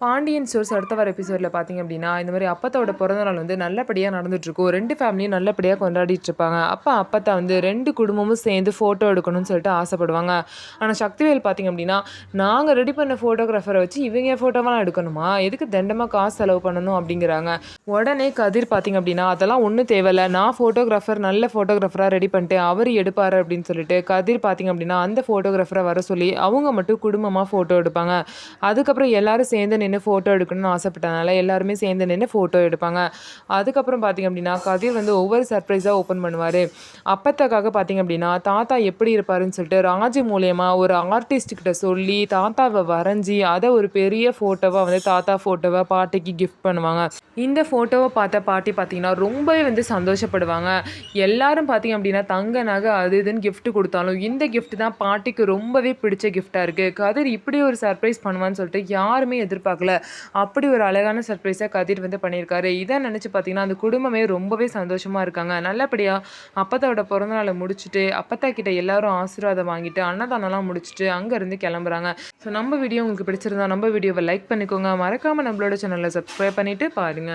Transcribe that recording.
Pandian stores அடுத்த வர எபிசோடில் பார்த்தீங்க அப்படின்னா, இந்த மாரி அப்பத்தாவோட பிறந்த நாள் வந்து நல்லபடியா நடந்துட்டுருக்கும். 2 ஃபேமிலியும் நல்லபடியா கொண்டாடிட்டுருப்பாங்க. அப்பத்தா வந்து 2 குடும்பமும் சேர்ந்து ஃபோட்டோ எடுக்கணும்னு சொல்லிட்டு ஆசைப்படுவாங்க. ஆனா சக்திவேல் பார்த்தீங்க அப்படின்னா, "நாங்க ரெடி பண்ண ஃபோட்டோகிராஃபர வச்சு இவங்க ஃபோட்டோவெல்லாம் எடுக்கணுமா? எதுக்கு தண்டமா காசு செலவு பண்ணணும்?" அப்படிங்கிறாங்க. உடனே கதிர் பார்த்தீங்க அப்படின்னா, "அதெல்லாம் ஒண்ணும் தேவையில்ல. நான் ஃபோட்டோகிராஃபர் நல்ல ஃபோட்டோகிராஃபரா ரெடி பண்ணிட்டேன். அவரு எடுப்பாரு." அப்படின்னு சொல்லிட்டு கதிர் பார்த்தீங்க அப்படின்னா, அந்த ஃபோட்டோகிராஃபர வர சொல்லி அவங்க மட்டும் குடும்பமா ஃபோட்டோ எடுப்பாங்க. அதுக்கப்புறம் எல்லாரும் சேர்ந்து நின்னு ஃபோட்டோ எடுக்கணும்னு ஆசைப்பட்டனால, எல்லாருமே சேர்ந்து நின்னு ஃபோட்டோ எடுப்பாங்க. அதுக்கப்புறம் பார்த்தீங்க அப்படின்னா, கதிர் வந்து ஒவ்வொரு சர்ப்ரைஸா ஓப்பன் பண்ணுவாரு. அப்பத்தாக்காக பார்த்தீங்க அப்படின்னா, தாத்தா எப்படி இருப்பாருன்னு சொல்லிட்டு ராஜு மூலியமா ஒரு ஆர்டிஸ்ட் கிட்ட சொல்லி, தாத்தாவ வரைஞ்சி, அத ஒரு பெரிய ஃபோட்டோவா வந்து தாத்தா ஃபோட்டோவா பாட்டிக்கு கிஃப்ட் பண்ணுவாங்க. இந்த ஃபோட்டோவ பார்த்த பாட்டி பார்த்தீங்கன்னா, ரொம்பவே வந்து சந்தோஷப்படுவாங்க. எல்லாரும் பார்த்தீங்க அப்படின்னா, தங்க நகை அது இதுன்னு கிஃப்ட் குடுத்தாலும், இந்த கிஃப்ட் தான் பாட்டிக்கு ரொம்பவே பிடிச்ச கிஃப்ட்டா இருக்கு. கதிர் இப்படி ஒரு சர்ப்ரைஸ் பண்ணுவான்னு சொல்லிட்டு யாருமே எதிர்பார்க்கல. அப்படி ஒரு அழகான சர்ப்ரைஸா கதிர் வந்து பண்ணியிருக்காரு. இத நினைச்சு பார்த்தீங்கன்னா, அந்த குடும்பமே ரொம்பவே சந்தோஷமா இருக்காங்க. நல்லபடியா அப்பத்தாவோட பிறந்த நாள முடிச்சுட்டு, அப்பத்தா கிட்ட எல்லாரும் ஆசீர்வாதம் வாங்கிட்டு, அன்னதானம்லாம் முடிச்சுட்டு அங்கருந்து கிளம்புறாங்க. ஸோ நம்ம வீடியோ உங்களுக்கு பிடிச்சிருந்தா நம்ம வீடியோவ லைக் பண்ணிக்கோங்க. மறக்காம நம்மளோட சேனல சப்ஸ்கிரைப் பண்ணிட்டு பாருங்க.